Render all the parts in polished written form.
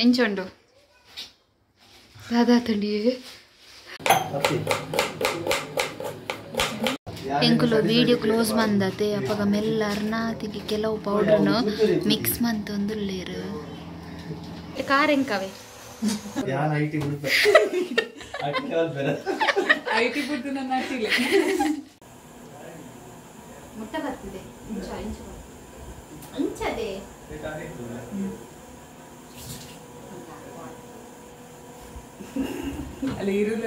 ಎಂಚುಂಡು ದಾದಾ ತಂಡಿ ಎಂಕುಲು video close ಬಂದತೆ ಅಪ್ಪಗ ಮೆಲ್ಲ ಅರ್ನಾತಿಗೆ ಕೆಲವು ಪೌಡ್ರನ್ನು ಮಿಕ್ಸ್ ಮಂತೊಂದುಲ್ಲೇರು ಕಾರ್ ಎಂಕವೆ ಮುಟ್ಟ ಬರ್ತಿದೆ ಅಂಚದೆ ಅಲ್ಲಿ ಇರುಲ್ಲ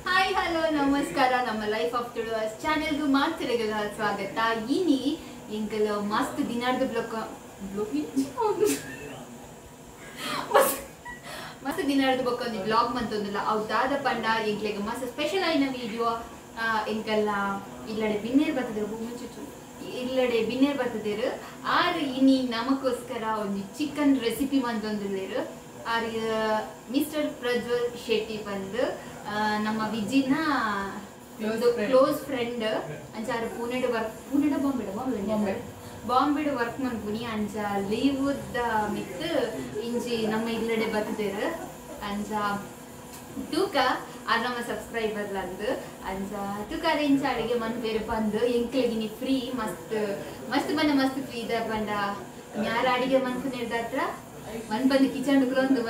ಹಾಯ್ ಹಲೋ ನಮಸ್ಕಾರ ನಮ್ಮ ಲೈಫ್ ಆಫ್ TuluVas ಚಾನೆಲ್ಗೂ ಮಾತಿರಗಲ್ಲ ಸ್ವಾಗತ ಇನಿ ಎಂಕಲ್ ಮಸ್ತ್ ದಿನಾರ್ದ ಮಸ್ತ್ ದಿನಾರ್ದ ಬೊಕ್ಕ ಒಂದು ಬ್ಲಾಗ್ ಮಂತೊಂದುಲ್ಲ ಅವು ದಾದ ಪಂಡ ಎಂಕ್ಲೆಗ್ ಮಸ್ತ್ ಸ್ಪೆಷಲ್ ಆಯ್ನ ವಿಡಿಯೋ ಎಂಕಲ್ಲ ಇಲ್ಲಡೆ ಬಿನ್ನೇರ್ ಬರ್ತದೆ ಮುಂಚು ಇಲ್ಲಡೆ ಬಿನ್ನೇರ್ ಬರ್ತದೇರು ಆರ್ ಇನಿ ನಮಗೋಸ್ಕರ ಒಂದು ಚಿಕನ್ ರೆಸಿಪಿ ಮಂತೊಂದುಲ್ಲೇರು ಆರ್ ಮಿಸ್ಟರ್ ಪ್ರಜ್ವಲ್ ಶೆಟ್ಟಿ ಬಂದು ನಮ್ಮ ವಿಜಿನ ಕ್ಲೋಸ್ ಫ್ರೆಂಡ್ ಅಂಚಾರ ಪೂನೆಡ್ ಬಾಂಬೆಡ್ ವರ್ಕ್ ಮನ್ಪುನಿ ಅಂಚ ಲೀವ್ ಮಿತ್ ಇಂಚಿ ನಮ್ಮ ಇಲ್ಲಡೆ ಬರ್ತದೇರು ಅಂಚ ತೂಕ ಆರ್ ನಮ್ಮ ಸಬ್ಸ್ಕ್ರೈಬರ್ ಅಂದು ಅಂಚ ತೂಕ ಇಂಚ ಅಡಿಗೆ ಮನ್ ಬೇರೆ ಬಂದು ಎಂಕ್ಲೆಗಿನಿ ಫ್ರೀ ಮಸ್ತ್ ಮಸ್ತ್ ಬಂದ ಮಸ್ತ್ ಫ್ರೀ ಇದ ಬಂದ ಯಾರ ಅಡಿಗೆ ಮನ್ಪುನೇರ್ದ ಹತ್ರ ಮನ್ ಬಂದು ಕಿಚನ್ ಒಂದು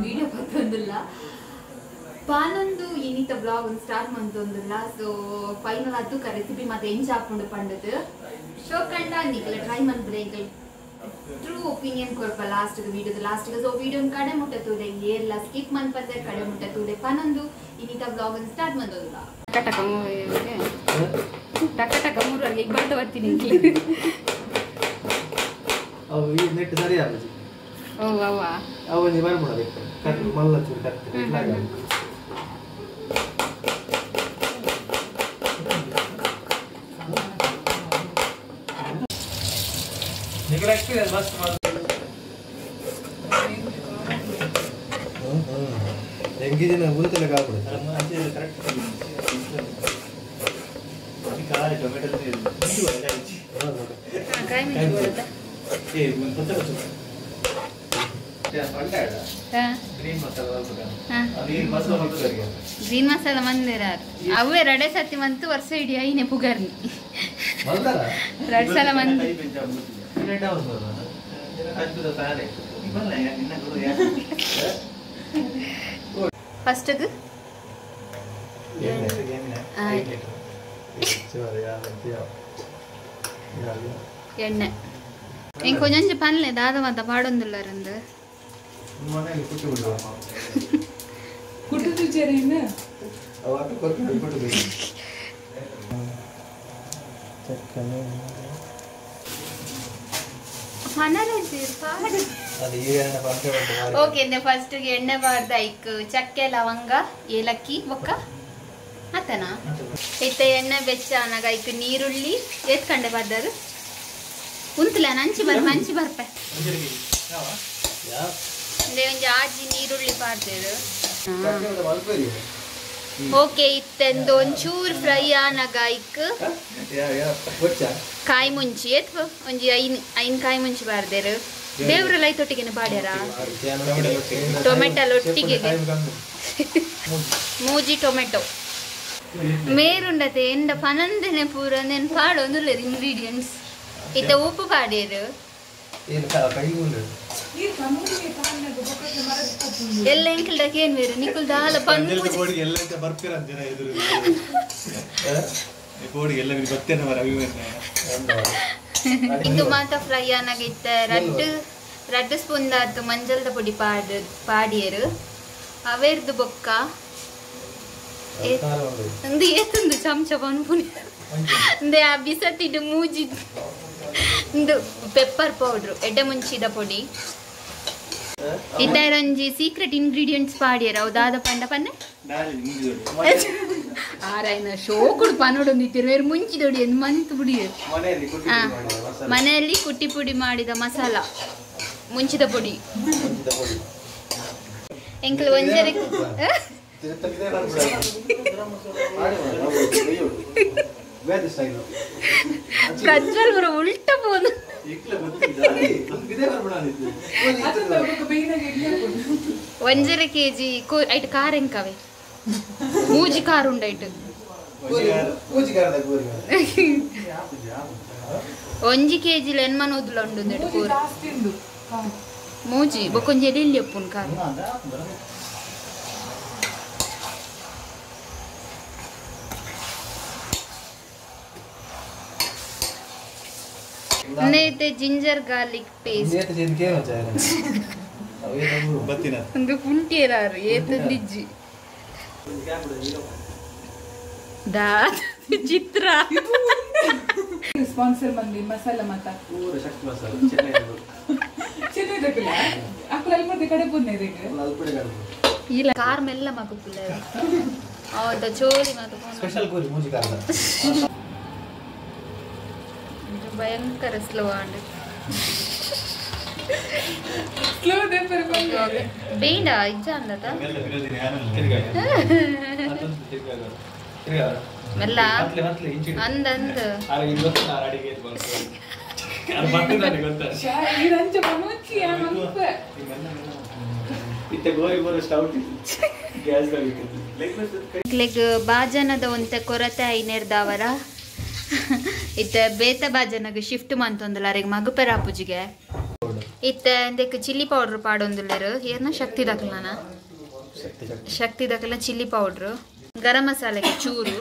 ವಿಡಿಯೋ ಬರ್ತೊಂದಿಲ್ಲ ಪಾನೊಂದು ಇನ್ನಿತ ಬ್ಲಾಗ್ ಒಂದು ಸ್ಟಾರ್ಟ್ ಮಂತೊಂದಿಲ್ಲ ಸೊ ಫೈನಲ್ ಅದು ರೆಸಿಪಿ ಮತ್ತೆ ಎಂಚ ಹಾಕೊಂಡು ಪಂಡದು ಶೋ ಕಂಡ ನಿಕ್ಲೆ ಟ್ರೈ ಮಂತ್ರೆ ಎಂಕಲ್ ಟ್ರೂ ಒಪಿನಿಯನ್ ಕೊರ್ಪ ಲಾಸ್ಟ್ ಸೊ ವಿಡಿಯೋ ಕಡೆ ಮುಟ್ಟ ತೂಡೆ ಏರ್ಲ ಸ್ಕಿಪ್ ಮನ್ಪದೆ ಕಡೆ ಮುಟ್ಟ ತೂಡೆ ಪಾನೊಂದು ಇನ್ನಿತ ಬ್ಲಾಗ್ ಒಂದು ಸ್ಟಾರ್ಟ್ ಮಂತೊಂದಿಲ್ಲ ಟಕ ಮೂರಲ್ಲಿ ಬರ್ತಾ ಬರ್ತೀನಿ ನೆಟ್ ಸರಿ ಆಗುತ್ತೆ ಓ ಅವ್ವ ಅವನಿ ಬರ್ಬೋದು ಕಟ್ ಮಲ್ಲ ಚೂರು ಕಟ್ ಇಟ್ಲಾಗ ನಿಕಲ ಎಕ್ಸ್ಪೀರಿಯನ್ಸ್ ಮಸ್ತ್ ಮಾಡ್ತಾರೆ ಹೆಂಗಿದಿನ ಉಳಿತಲ್ಲ ಕಾಬಿಡು ಅಂಚೆ ಕರೆಕ್ಟ್ ಕಾಯಿ ಟೊಮೆಟೊ ಕಾಯಿ ಮಿಂಚು ಬರುತ್ತಾ ಗ್ರೀನ್ ಮಸಾಲ ಮಂದಿರ ಅವೇ ರಡೆ ಸತಿ ಮಂತು ವರ್ಷ ಇಡೀ ಐನೆ ಪುಗರ್ನಿ ರಡ್ ಸಲ ಮಂದಿ ಫಸ್ಟ್ ಎಣ್ಣೆ ಹೆಂಗೆ ಕೊಂಚ ಪನ್ಲೆ ದಾದ ಮತ್ತ ಪಾಡೊಂದಿಲ್ಲ ರಂದು ಓಕೆ ಫಸ್ಟ್ ಎಣ್ಣೆ ಬಾರ್ದ ಐಕ್ ಚಕ್ಕೆ ಲವಂಗ ಏಲಕ್ಕಿ ಬೊಕ್ಕ ಆತನ ಇತ್ತ ಎಣ್ಣೆ ಬೆಚ್ಚ ಅನಾಗ ಐಕ್ ನೀರುಳ್ಳಿ ಎತ್ಕಂಡೆ ಬರ್ದರು ಉಂತಲ ನಂಚಿ ಬರ್ಪೆ ಒಂಜಿ ಆಜಿ ನೀರುಳ್ಳಿ ಪಾಡ್ದೇರು ಓಕೆ ಇತ್ತೆಂದು ಒಂಚೂರು ಫ್ರೈ ಆನಾಗ ಐಕ್ ಕಾಯಿ ಮುಂಚಿ ಎತ್ ಒಂಜಿ ಐನ್ ಕಾಯಿ ಮುಂಚಿ ಬಾರ್ದೇರು ದೇವ್ರಲ್ಲ ಐತೊಟ್ಟಿಗೆ ಪಾಡ್ಯಾರ ಟೊಮೆಟೊ ಒಟ್ಟಿಗೆ ಮೂಜಿ ಟೊಮೆಟೊ ಮೇರುಂಡತೆ ಎಂಡ ಪನಂದನೆ ಪೂರ ನೆನ್ ಪಾಡೊಂದುಲ್ಲ ಇಂಗ್ರೀಡಿಯೆಂಟ್ಸ್ ಇತ್ತ ಉಪ್ಪು ಪಾಡೇರು ಎಲ್ಲ ಎಂಕಲ್ಡಕ್ಕೆ ಏನ್ ಬೇರೆ ನಿಕ್ಕುಲ್ ದಾಲ ಇದು ಮಾತ ಫ್ರೈ ಆನಾಗಿತ್ತ ರಡ್ಡು ಸ್ಪೂನ್ ದಾತು ಮಂಜಲ್ದ ಪುಡಿ ಪಾಡಿಯರು ಅವೇರ್ದು ಬೊಕ್ಕ ಒಂದು ಏತುಂದು ಚಮಚ ಬಂದ್ಪುನಿ ಅಂದೆ ಆ ಬಿಸತ್ತಿಡು ಮೂಜಿ ಒಂದು ಪೆಪ್ಪರ್ ಪೌಡ್ರು ಎಡ್ಡೆ ಮುಂಚಿದ ಪೊಡಿ ಇದರೊಂಜಿ ಸೀಕ್ರೆಟ್ ಇಂಗ್ರೀಡಿಯೆಂಟ್ಸ್ ಪಾಡ್ಯಾರ ಅವು ದಾದ ಪಂಡ ಪನ್ನೆ ಆರಾಯ್ನ ಶೋಕುಡು ಪನೋಡೊಂದಿತ್ತಿರು ಬೇರೆ ಮುಂಚಿದೊಡಿ ಎಂದು ಮಂತ್ ಬುಡಿ ಮನೆಯಲ್ಲಿ ಕುಟ್ಟಿ ಪುಡಿ ಮಾಡಿದ ಮಸಾಲ ಮುಂಚಿದ ಪುಡಿ ಎಂಕಲ್ ಒಂಜರೆ ಪ್ರಜ್ವಲ್ ಗುರು ಉಲ್ಟ ಬೋದು 1.5 kg ಐಟ್ ಕಾರ್ ಎಂಕವೆ ಮೂಜಿ ಕಾರ್ ಉಂಡೈಟ್ 1 kg ಎನ್ಮನೋದುಲ ಉಂಡು ಮೂಜಿ ಬೊಕೊಂಜಿ ಎಲ್ಲಿ ಒಪ್ಪುನ್ ಕಾರ್ नेते जिंजर गार्लिक पेस्ट नेते जिन के हो जाएगा अभी तो बत्तीना अंदर पुंटी रार ये तो निजी दाद चित्रा स्पॉन्सर मंदी मसाला माता पूरा शक्ति मसाला चेन्नई देखला आपको लाल पर दिखाड़े पुन्ने देखे लाल पड़े कर ये कार मेल्ला माको पुले और द चोली मातो स्पेशल कोरी मुझे करना भयंकर स्लो आंड स्लो दे पर बंद बेंडा इच्छा अंदता मेल्ला अंद अंद अरे इल्लोत नाराडिगे बोलतो यार बत्तीना ಗೊತ್ತಾ ಶಾಯಿ ರಂಚ ಮನೋಚಿ ಅನಂತ ಇತ್ತೆ ಗೋರಿ ಬೋರ ಸ್ಟೌಟ್ ಗ್ಯಾಸ್ ದಾಗಿತ್ತು ಲೆಗ್ ಬಾಜನದ ಒಂತ ಕೊರತೆ ಐನೆರ್ದಾವರ ಇತ್ತ ಬೇತ ಬಾಜನಗ ಶಿಫ್ಟ್ ಮಂತೊಂದುಲಾರೆಗ್ ಮಗುಪೆರ ಆಪುಜಿಗೆ ಇತ್ತ ಎಂದೆಕ್ ಚಿಲ್ಲಿ ಪೌಡರ್ ಪಾಡೊಂದುಲ್ಲೆರ್ ಏರ್ನ ಶಕ್ತಿ ದಕಲನ ಶಕ್ತಿ ದಕಲ ಚಿಲ್ಲಿ ಪೌಡರ್ ಗರಂ ಮಸಾಲೆಗೆ ಚೂರು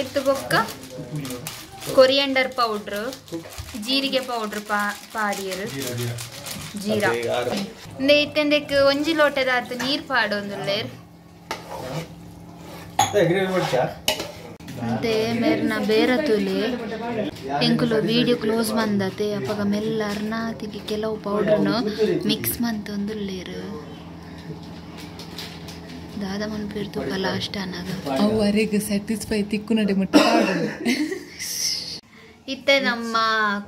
ಇತ್ತು ಬೊಕ್ಕ ಕೊರಿಯಂಡರ್ ಪೌಡರ್ ಜೀರಿಗೆ ಪೌಡರ್ ಪಾಡಿಯರು ಜೀರಾ ಇತ್ತೆಂದೆಕ್ ಒಂಜಿ ಲೋಟದಾತ್ ನೀರ್ ಪಾಡೊಂದುಲ್ಲೆರ್ ಅಂತೆ ಮೇರ್ನ ಬೇರೆ ತುಲಿ ಎಂಕುಲು ವಿಡಿಯೋ ಕ್ಲೋಸ್ ಬಂದತೆ ಅಪ್ಪಗ ಮೆಲ್ಲ ಅರ್ನಾತಿಗೆ ಕೆಲವು ಪೌಡ್ರನ್ನು ಮಿಕ್ಸ್ ಮಂತೊಂದುಲ್ಲೇರು ದಾದ ಮನ್ಪಿರ್ತು ಲಾಸ್ಟ್ ಅನ್ನದ ಅವರಿಗೆ ಸ್ಯಾಟಿಸ್ಫೈ ತಿಕ್ಕು ನಡೆ ಮುಟ್ಟ ಇತ್ತೆ ನಮ್ಮ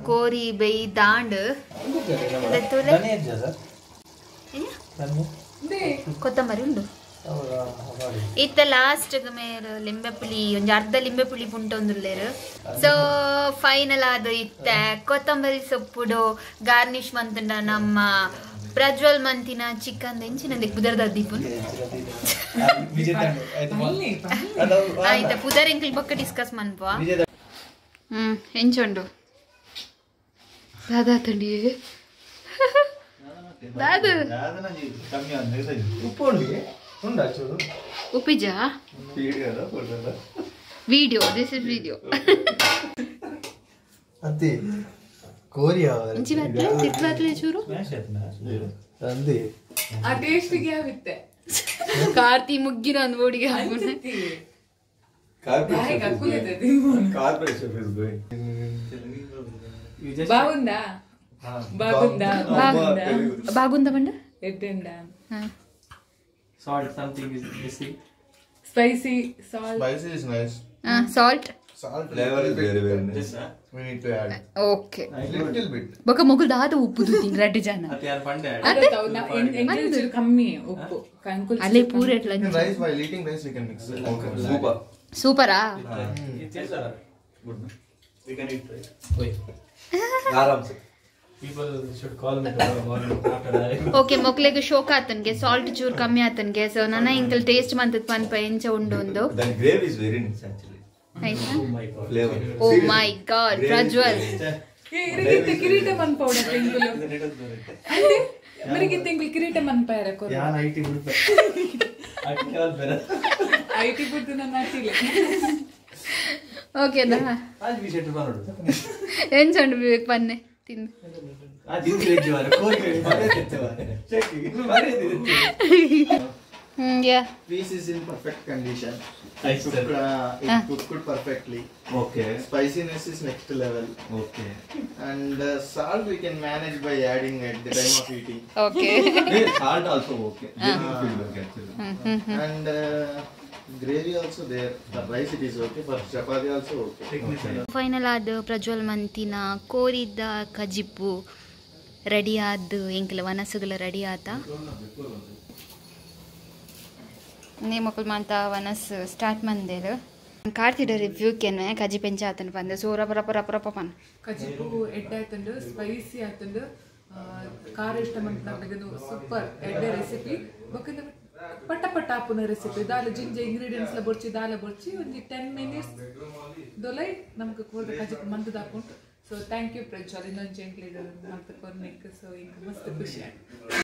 ಕೋರಿ ಬೈ ದಾಂಡ್ ಕೊತ್ತಂಬರಿ ಉಂಡು ಇತ್ತ ಲಾಸ್ಟ್ ಮೇರೆ ಲಿಂಬೆ ಪುಳಿ ಒಂಜಿ ಅರ್ಧ ಲಿಂಬೆ ಪುಳಿ ಪುಂಟೊಂದುಲ್ಲೆರ್ ಸೊ ಫೈನಲ್ ಆದ್ ಇತ್ತ ಕೊತ್ತಂಬರಿ ಸೊಪ್ಪುಡು ಗಾರ್ನಿಶ್ ಮಂತುಂಡ ನಮ್ಮ ಪ್ರಜ್ವಲ್ ಮಂತಿನ ಚಿಕನ್ ಎಂಚಿನಂದೆ ಪುದರ್ದ ದೀಪುನ್ ಆಯ್ತಾ ಪುದರ್ ಎಂಕಲ್ ಬೊಕ್ಕ ಡಿಸ್ಕಸ್ ಮನ್ಪ ಎಂಚುಂಡು ದಾದಾ ತಂಡಿ ದಾದು ಉಪ್ಪಿಜಾ ವಿಡಿಯೋ ದಿಸ್ ಇಸ್ ವಿಡಿಯೋ ಅತ್ತಿ ಕೋರಿಯಾ ಇಂಚಿ ಬತ್ತೆ ತಿರ್ಲಾತ್ಲೆ ಚೂರು ಅಂದಿ ಆ ಟೇಸ್ಟ್ ಗೆ ಆಗುತ್ತೆ ಕಾರ್ತಿ ಮುಗ್ಗಿನ ಒಂದು ಬೋಡಿಗೆ ಹಾಕೋಣ బాగుందా బాగుందా బాగుందా బండ ఎడ్డండా salt something is missing spicy salt is nice. Salt Flavor is very nice. We need to add okay little bit. ಬೊಕ ಮೊಗಲ್ ದಾದ ಉಪ್ಪು ತಿನ್ ರೆಡ್ ಜನ ಅತ್ತೆ ಯಾರು ಪಂಡೆ ಎಂಗಲ್ ಕಮ್ಮಿ ಉಪ್ಪು ಕಂಕುಲ್ ಅಲ್ಲೇ ಪೂರ ಎಟ್ಲ Rice, while eating rice we can mix it. Okay. Super. ಸೂಪರಾ good. We can eat right. Wait. Aram se. People should call me tomorrow after I. Okay ಮೊಕ್ಲೆಗೆ ಶೋಕ ಆತನ್ಗೆ ಸಾಲ್ಟ್ ಚೂರ್ ಕಮ್ಮಿ ಆತನ್ಗೆ ಸೊ ನನ್ನ ಇಂಕಲ್ ಟೇಸ್ಟ್ ಮಂತದ ಪನ್ಪ ಎಂಚ ಉಂಡು ಒಂದು The gravy is very nice actually. ಆಯ್ತಾ Flavor. ಓ ಮೈ ಗಾಡ್ ಪ್ರಜ್ವಲ್ ಕಿರೀಟ ಮನ್ ಪೌಡರ್ ಎಂಗುಲು ಅಂದ್ರೆ ಮರಿಗಿತ್ತ ಎಂಗುಲು ಕಿರೀಟ ಮನ್ ಪಾಯರ ಕೊರ ಯಾನ್ ಐಟಿ ಬಿಡ್ತ ಅಕ್ಕೆಲ್ ಬೇರೆ ಐಟಿ ಬಿಟ್ಟು ನನ್ನ ಆಟಿಲ್ಲ ಓಕೆ ದಾ आज भी सेट बनाओ ಎಂಚ ಉಂಡು ವಿವೇಕ್ ಪನ್ನೆ ತಿಂದು आज दिन ले जो कोई मारे देते वाले चेक मारे देते ಯಾ Fish is in perfect condition. Nice, sir. It's cooked perfectly. Okay. Spiciness is next level. Okay. And salt we can manage by adding at the time of eating. Okay Salt also okay. Genuine feedback actually. And gravy also there. The rice it is okay, but chapati also okay. Final ಆದ ಪ್ರಜ್ವಲ್ ಮಂತಿನ ಕೋರಿದ ಕಜಿಪು ready ಆದ ಎಂಕಲ ವನಸುಗಳ ready ಆತ ನೇ ಮಕ್ಕಳು ಮಾತ ವನಸ್ start ಮಂದೇರು ಕಾರ್ತಿಡ ರಿವ್ಯೂಕೆನೆ ಕಜಿ ಪೆಂಚ ಆತನ ಬಂದೆ ಸೋರ ಪರ ಪನ್ ಕಜಿಪು ಎಡ್ಡೆ ಆತಂಡು ಸ್ಪೈಸಿ ಆತಂಡು ಖಾರ ಇಷ್ಟ ಮಂತ್ನಾಗದು ಸೂಪರ್ ಎಡ್ಡೆ ರೆಸಿಪಿ ಬೊಕ್ಕ ಪಟ್ಟ ಆಪುನ ರೆಸಿಪಿ ದಾಲ ಜಿಂಜೆ ಇಂಗ್ರೀಡಿಯೆಂಟ್ಸ್ ಬೊರ್ಚಿ ದಾಲ ಬೊರ್ಚಿ ಒಂದು 10 minutes ದೊಲೈ ನಮ್ಗೆ ಕೋರ್ದ ಕಜಿಪು ಮಂತದ ಆಪುಂಟು ಸೊ ಥ್ಯಾಂಕ್ ಯು ಪ್ರಜ್ವಲ್ ಇನ್ನೊಂದು ಜಂಕ್ಲಿ ಮಂತ್ ಕೊರ್ನಿಕ್ ಸೊ ಈಗ ಮಸ್ತ್ ಖುಷಿ ಆಯ್ತು